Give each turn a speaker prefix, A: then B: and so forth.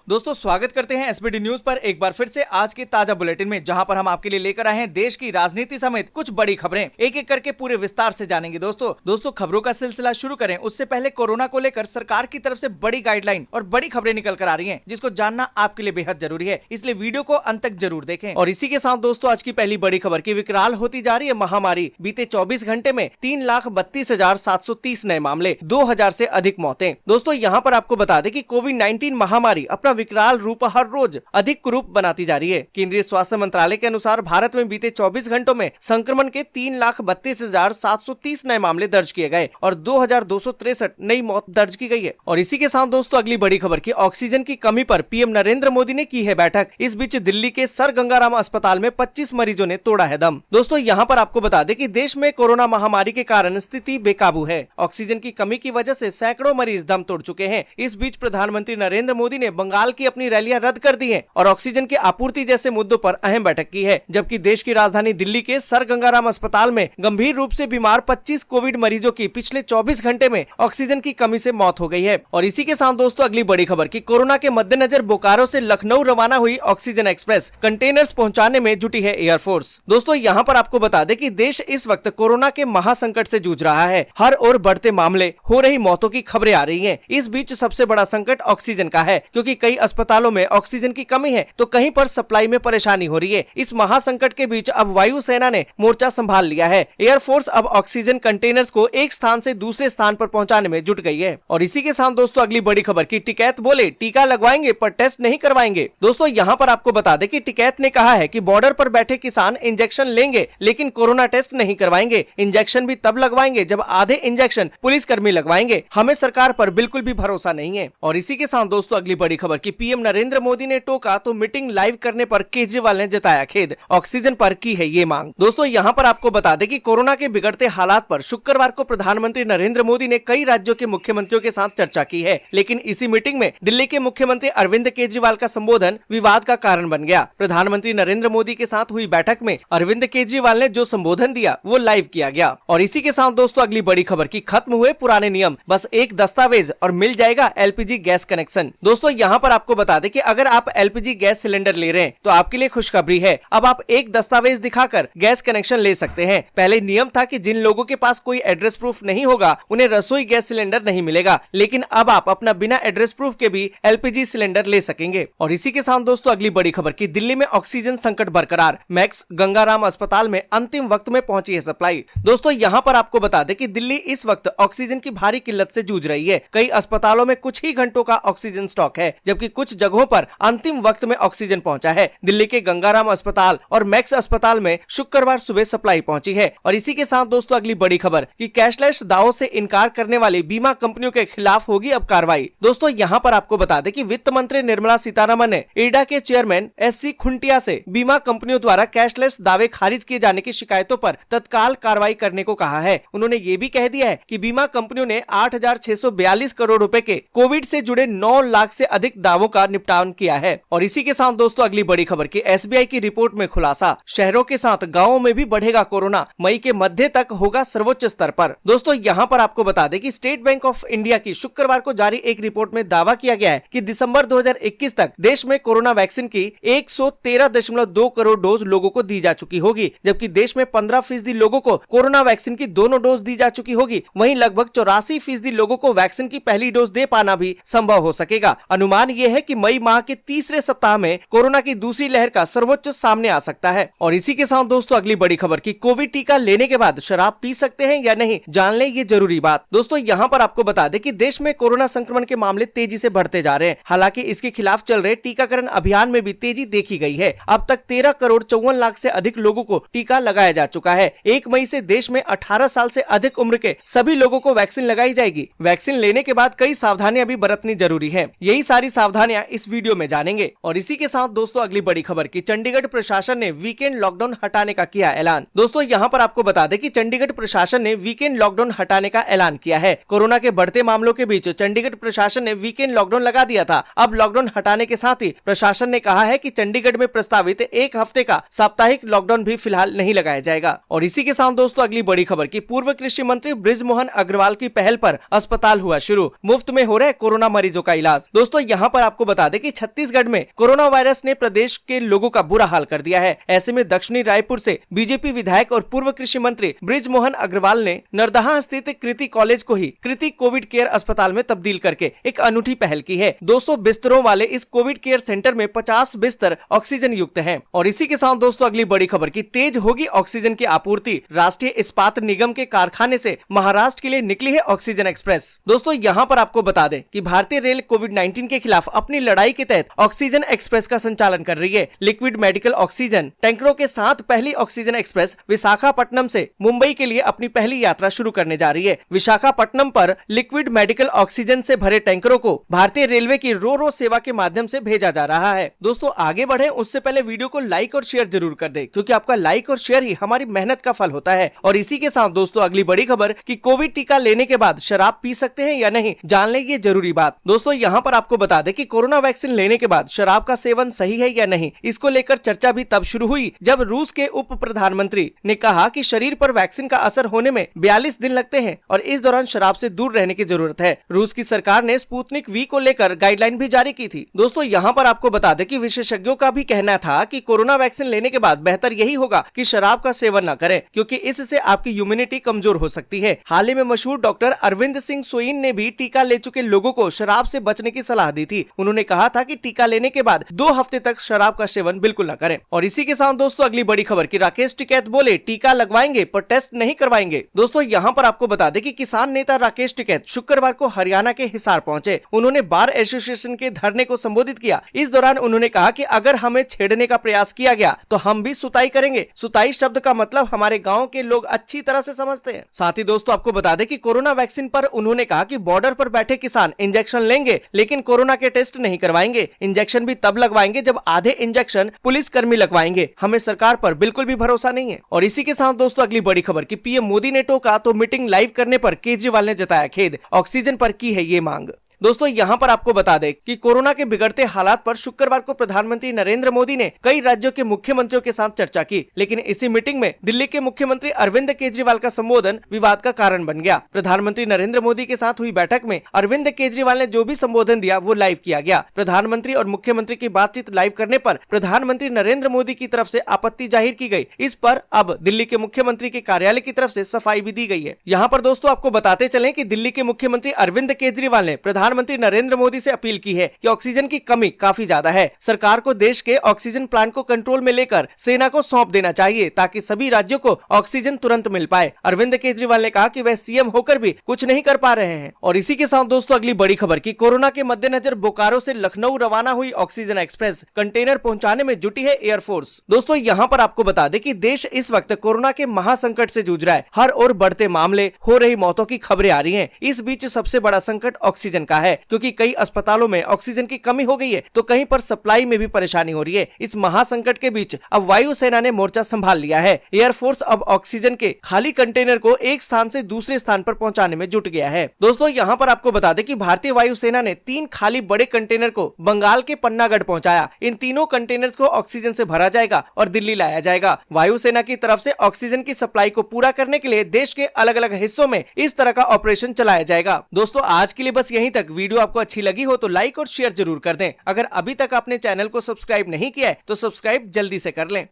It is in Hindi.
A: दोस्तों स्वागत करते हैं एसबीडी न्यूज पर एक बार फिर से आज के ताजा बुलेटिन में, जहां पर हम आपके लिए लेकर आए हैं देश की राजनीति समेत कुछ बड़ी खबरें। एक एक करके पूरे विस्तार से जानेंगे। दोस्तों खबरों का सिलसिला शुरू करें उससे पहले कोरोना को लेकर सरकार की तरफ से बड़ी गाइडलाइन और बड़ी खबरें निकल कर आ रही है, जिसको जानना आपके लिए बेहद जरूरी है, इसलिए वीडियो को अंत तक जरूर देखें। और इसी के साथ दोस्तों आज की पहली बड़ी खबर की विकराल होती जा रही है महामारी। बीते 24 घंटे में 3,32,730 नए मामले, 2,000 से अधिक मौतें। दोस्तों यहाँ पर आपको बता दें कि कोविड-19 महामारी अपना विकराल रूप हर रोज अधिक कुरूप बनाती जा रही है। केंद्रीय स्वास्थ्य मंत्रालय के अनुसार भारत में बीते 24 घंटों में संक्रमण के 3,32,730 नए मामले दर्ज किए गए और 2,263 नई मौत दर्ज की गई है। और इसी के साथ दोस्तों अगली बड़ी खबर की ऑक्सीजन की कमी पर पीएम नरेंद्र मोदी ने की है बैठक। इस बीच दिल्ली के सर गंगाराम अस्पताल में 25 मरीजों ने तोड़ा है दम। दोस्तों यहाँ पर आपको बता दें कि देश में कोरोना महामारी के कारण स्थिति बेकाबू है। ऑक्सीजन की कमी की वजह से सैकड़ों मरीज दम तोड़ चुके हैं। इस बीच प्रधानमंत्री नरेंद्र मोदी ने बंगाल की अपनी रैलियां रद्द कर दी हैं और ऑक्सीजन की आपूर्ति जैसे मुद्दों पर अहम बैठक की है। जबकि देश की राजधानी दिल्ली के सर गंगाराम अस्पताल में गंभीर रूप से बीमार 25 कोविड मरीजों की पिछले 24 घंटे में ऑक्सीजन की कमी से मौत हो गई है। और इसी के साथ दोस्तों अगली बड़ी खबर की कोरोना के मद्देनजर बोकारो से लखनऊ रवाना हुई ऑक्सीजन एक्सप्रेस कंटेनर्स पहुंचाने में जुटी है एयरफोर्स। दोस्तों यहाँ पर आपको बता दें कि देश इस वक्त कोरोना के महासंकट से जूझ रहा है। हर ओर बढ़ते मामले, हो रही मौतों की खबरें आ रही हैं। इस बीच सबसे बड़ा संकट ऑक्सीजन का है, क्योंकि कई अस्पतालों में ऑक्सीजन की कमी है तो कहीं पर सप्लाई में परेशानी हो रही है। इस महासंकट के बीच अब वायुसेना ने मोर्चा संभाल लिया है। एयरफोर्स अब ऑक्सीजन कंटेनर्स को एक स्थान से दूसरे स्थान पर पहुंचाने में जुट गई है। और इसी के साथ दोस्तों अगली बड़ी खबर की टिकैत बोले टीका लगवाएंगे पर टेस्ट नहीं करवाएंगे। दोस्तों यहाँ पर आपको बता दें कि टिकैत ने कहा है कि बॉर्डर पर बैठे किसान इंजेक्शन लेंगे लेकिन कोरोना टेस्ट नहीं करवाएंगे। इंजेक्शन भी तब लगवाएंगे जब आधे इंजेक्शन पुलिसकर्मी लगवाएंगे। हमें सरकार पर बिल्कुल भी भरोसा नहीं है। और इसी के साथ दोस्तों अगली बड़ी खबर की पीएम नरेंद्र मोदी ने टोका तो मीटिंग लाइव करने पर केजरीवाल ने जताया खेद। ऑक्सीजन पर की है ये मांग। दोस्तों यहाँ पर आपको बता दें कि कोरोना के बिगड़ते हालात पर शुक्रवार को प्रधानमंत्री नरेंद्र मोदी ने कई राज्यों के मुख्यमंत्रियों के साथ चर्चा की है, लेकिन इसी मीटिंग में दिल्ली के मुख्यमंत्री अरविंद केजरीवाल का संबोधन विवाद का कारण बन गया। प्रधानमंत्री नरेंद्र मोदी के साथ हुई बैठक में अरविंद केजरीवाल ने जो संबोधन दिया वो लाइव किया गया। और इसी के साथ दोस्तों अगली बड़ी खबर की खत्म हुए पुराने नियम, बस एक दस्तावेज और मिल जाएगा एलपीजी गैस कनेक्शन। दोस्तों यहाँ पर आपको बता दें कि अगर आप एलपीजी गैस सिलेंडर ले रहे हैं तो आपके लिए खुशखबरी है। अब आप एक दस्तावेज दिखाकर गैस कनेक्शन ले सकते हैं। पहले नियम था कि जिन लोगों के पास कोई एड्रेस प्रूफ नहीं होगा उन्हें रसोई गैस सिलेंडर नहीं मिलेगा, लेकिन अब आप अपना बिना एड्रेस प्रूफ के भी एलपीजी सिलेंडर ले सकेंगे। और इसी के साथ दोस्तों अगली बड़ी खबर की दिल्ली में ऑक्सीजन संकट बरकरार, मैक्स गंगाराम अस्पताल में अंतिम वक्त में पहुंची है सप्लाई। दोस्तों यहाँ पर आपको बता दें कि दिल्ली इस वक्त ऑक्सीजन की भारी किल्लत से जूझ रही है। कई अस्पतालों में कुछ ही घंटों का ऑक्सीजन स्टॉक है, जबकि कुछ जगहों पर अंतिम वक्त में ऑक्सीजन पहुंचा है। दिल्ली के गंगाराम अस्पताल और मैक्स अस्पताल में शुक्रवार सुबह सप्लाई पहुंची है। और इसी के साथ दोस्तों अगली बड़ी खबर कि कैशलेस दावों से इनकार करने वाली बीमा कंपनियों के खिलाफ होगी अब कार्रवाई। दोस्तों यहाँ पर आपको बता दें कि वित्त मंत्री निर्मला सीतारमण ने इरडा के चेयरमैन एससी खुंटिया से बीमा कंपनियों द्वारा कैशलेस दावे खारिज किए जाने की शिकायतों पर तत्काल कार्रवाई करने को कहा है। उन्होंने ये भी कह दिया है कि बीमा कंपनियों ने 8,642 करोड़ रुपए के कोविड से जुड़े 9 लाख से अधिक दावों का निपटान किया है। और इसी के साथ दोस्तों अगली बड़ी खबर की एसबीआई की रिपोर्ट में खुलासा, शहरों के साथ गांवों में भी बढ़ेगा कोरोना, मई के मध्य तक होगा सर्वोच्च स्तर पर। दोस्तों यहाँ पर आपको बता दें कि स्टेट बैंक ऑफ इंडिया की शुक्रवार को जारी एक रिपोर्ट में दावा किया गया है कि दिसंबर 2021 तक देश में कोरोना वैक्सीन की 113.2 करोड़ डोज लोगों को दी जा चुकी होगी, जबकि देश में 15% लोगों को कोरोना वैक्सीन की दोनों डोज दी जा चुकी होगी। वहीं लगभग 84% लोगों को वैक्सीन की पहली डोज दे पाना भी संभव हो सकेगा। अनुमान यह है कि मई माह के तीसरे सप्ताह में कोरोना की दूसरी लहर का सर्वोच्च सामने आ सकता है। और इसी के साथ दोस्तों अगली बड़ी खबर की कोविड टीका लेने के बाद शराब पी सकते हैं या नहीं, जान ले ये जरूरी बात। दोस्तों यहाँ पर आपको बता दें कि देश में कोरोना संक्रमण के मामले तेजी से बढ़ते जा रहे हैं। हालांकि इसके खिलाफ चल रहे टीकाकरण अभियान में भी तेजी देखी गई है। अब तक 13 करोड़ 54 लाख से अधिक लोगों को टीका लगाया जा चुका है। 1 मई से देश में 18 साल से अधिक उम्र के सभी लोगों को वैक्सीन लगाई जाएगी। वैक्सीन लेने के बाद कई सावधानियां भी बरतनी जरूरी है। यही सारी सावधानियां इस वीडियो में जानेंगे। और इसी के साथ दोस्तों अगली बड़ी खबर की चंडीगढ़ प्रशासन ने वीकेंड लॉकडाउन हटाने का किया ऐलान। दोस्तों यहाँ पर आपको बता दें कि चंडीगढ़ प्रशासन ने वीकेंड लॉकडाउन हटाने का ऐलान किया है। कोरोना के बढ़ते मामलों के बीच चंडीगढ़ प्रशासन ने वीकेंड लॉकडाउन लगा दिया था। अब लॉकडाउन हटाने के साथ ही प्रशासन ने कहा है कि चंडीगढ़ में प्रस्तावित 1 हफ्ते का साप्ताहिक लॉकडाउन भी फिलहाल नहीं लगाया जाएगा। और इसी के साथ दोस्तों अगली बड़ी खबर की पूर्व कृषि मंत्री बृजमोहन अग्रवाल की पहल पर अस्पताल हुआ शुरू, मुफ्त में हो रहे कोरोना मरीजों का इलाज। दोस्तों यहाँ पर पर आपको बता दें कि छत्तीसगढ़ में कोरोना वायरस ने प्रदेश के लोगों का बुरा हाल कर दिया है। ऐसे में दक्षिणी रायपुर से बीजेपी विधायक और पूर्व कृषि मंत्री बृजमोहन अग्रवाल ने नरदहा स्थित कृति कॉलेज को ही कृति कोविड केयर अस्पताल में तब्दील करके एक अनूठी पहल की है। 200 बिस्तरों वाले इस कोविड केयर सेंटर में 50 बिस्तर ऑक्सीजन युक्त हैं। और इसी के साथ दोस्तों अगली बड़ी खबर की तेज होगी ऑक्सीजन की आपूर्ति। राष्ट्रीय इस्पात निगम के कारखाने से महाराष्ट्र के लिए निकली है ऑक्सीजन एक्सप्रेस। दोस्तों यहाँ पर आपको बता दें कि भारतीय रेल कोविड-19 के खिलाफ अपनी लड़ाई के तहत ऑक्सीजन एक्सप्रेस का संचालन कर रही है। लिक्विड मेडिकल ऑक्सीजन टैंकरों के साथ पहली ऑक्सीजन एक्सप्रेस विशाखापट्टनम से मुंबई के लिए अपनी पहली यात्रा शुरू करने जा रही है। विशाखापट्टनम पर लिक्विड मेडिकल ऑक्सीजन से भरे टैंकरों को भारतीय रेलवे की रो सेवा के माध्यम से भेजा जा रहा है। दोस्तों आगे बढ़े उससे पहले वीडियो को लाइक और शेयर जरूर कर दे, क्योंकि आपका लाइक और शेयर ही हमारी मेहनत का फल होता है। और इसी के साथ दोस्तों अगली बड़ी खबर कि कोविड टीका लेने के बाद शराब पी सकते हैं या नहीं, जान ले ये जरूरी बात। दोस्तों यहाँ पर आपको बता दें कि कोरोना वैक्सीन लेने के बाद शराब का सेवन सही है या नहीं, इसको लेकर चर्चा भी तब शुरू हुई जब रूस के उप प्रधानमंत्री ने कहा कि शरीर पर वैक्सीन का असर होने में 42 दिन लगते हैं और इस दौरान शराब से दूर रहने की जरूरत है। रूस की सरकार ने स्पुतनिक वी को लेकर गाइडलाइन भी जारी की थी। दोस्तों यहाँ पर आपको बता दें कि विशेषज्ञों का भी कहना था कि कोरोना वैक्सीन लेने के बाद बेहतर यही होगा कि शराब का सेवन न करें, क्योंकि इससे आपकी इम्यूनिटी कमजोर हो सकती है। हाल ही में मशहूर डॉक्टर अरविंद सिंह सोइन ने भी टीका ले चुके लोगों को शराब से बचने की सलाह दी थी। उन्होंने कहा था कि टीका लेने के बाद 2 हफ्ते तक शराब का सेवन बिल्कुल न करें। और इसी के साथ दोस्तों अगली बड़ी खबर की राकेश टिकैत बोले टीका लगवाएंगे पर टेस्ट नहीं करवाएंगे। दोस्तों यहाँ पर आपको बता दें कि किसान नेता राकेश टिकैत शुक्रवार को हरियाणा के हिसार पहुंचे। उन्होंने बार एसोसिएशन के धरने को संबोधित किया। इस दौरान उन्होंने कहा कि अगर हमें छेड़ने का प्रयास किया गया तो हम भी सुताई करेंगे। सुताई शब्द का मतलब हमारे गाँव के लोग अच्छी तरह से समझते हैं। साथ ही दोस्तों आपको बता दें कि कोरोना वैक्सीन पर उन्होंने कहा कि बॉर्डर पर बैठे किसान इंजेक्शन लेंगे लेकिन कोरोना के टेस्ट नहीं करवाएंगे। इंजेक्शन भी तब लगवाएंगे जब आधे इंजेक्शन पुलिस कर्मी लगवाएंगे। हमें सरकार पर बिल्कुल भी भरोसा नहीं है। और इसी के साथ दोस्तों अगली बड़ी खबर कि पीएम मोदी ने टोका तो मीटिंग लाइव करने पर केजरीवाल ने जताया खेद। ऑक्सीजन पर की है ये मांग। दोस्तों यहाँ पर आपको बता दें कि कोरोना के बिगड़ते हालात पर शुक्रवार को प्रधानमंत्री नरेंद्र मोदी ने कई राज्यों के मुख्यमंत्रियों के साथ चर्चा की, लेकिन इसी मीटिंग में दिल्ली के मुख्यमंत्री अरविंद केजरीवाल का संबोधन विवाद का कारण बन गया। प्रधानमंत्री नरेंद्र मोदी के साथ हुई बैठक में अरविंद केजरीवाल ने जो भी संबोधन दिया वो लाइव किया गया। प्रधानमंत्री और मुख्यमंत्री की बातचीत लाइव करने पर प्रधानमंत्री नरेंद्र मोदी की तरफ से आपत्ति जाहिर की गई। इस पर अब दिल्ली के मुख्यमंत्री के कार्यालय की तरफ से सफाई भी दी गई है। यहाँ पर दोस्तों आपको बताते चले कि दिल्ली के मुख्यमंत्री अरविंद केजरीवाल ने प्रधानमंत्री नरेंद्र मोदी से अपील की है कि ऑक्सीजन की कमी काफी ज्यादा है। सरकार को देश के ऑक्सीजन प्लांट को कंट्रोल में लेकर सेना को सौंप देना चाहिए ताकि सभी राज्यों को ऑक्सीजन तुरंत मिल पाए। अरविंद केजरीवाल ने कहा कि वह सीएम होकर भी कुछ नहीं कर पा रहे हैं। और इसी के साथ दोस्तों अगली बड़ी खबर की कोरोना के मद्देनजर बोकारो से लखनऊ रवाना हुई ऑक्सीजन एक्सप्रेस कंटेनर पहुंचाने में जुटी है एयरफोर्स। दोस्तों यहाँ पर आपको बता दें कि देश इस वक्त कोरोना के महासंकट से जूझ रहा है। हर ओर बढ़ते मामले, हो रही मौतों की खबरें आ रही हैं। इस बीच सबसे बड़ा संकट ऑक्सीजन का है, क्योंकि कई अस्पतालों में ऑक्सीजन की कमी हो गई है तो कहीं पर सप्लाई में भी परेशानी हो रही है। इस महासंकट के बीच अब वायुसेना ने मोर्चा संभाल लिया है। एयरफोर्स अब ऑक्सीजन के खाली कंटेनर को एक स्थान से दूसरे स्थान पर पहुंचाने में जुट गया है। दोस्तों यहाँ पर आपको बता दें कि भारतीय वायुसेना ने 3 खाली बड़े कंटेनर को बंगाल के पन्नागढ़ पहुंचाया। इन तीनों कंटेनर्स को ऑक्सीजन से भरा जाएगा और दिल्ली लाया जाएगा। वायुसेना की तरफ से ऑक्सीजन की सप्लाई को पूरा करने के लिए देश के अलग अलग हिस्सों में इस तरह का ऑपरेशन चलाया जाएगा। दोस्तों आज के लिए बस यहीं तक। वीडियो आपको अच्छी लगी हो तो लाइक और शेयर जरूर कर दें। अगर अभी तक आपने चैनल को सब्सक्राइब नहीं किया है तो सब्सक्राइब जल्दी से कर लें।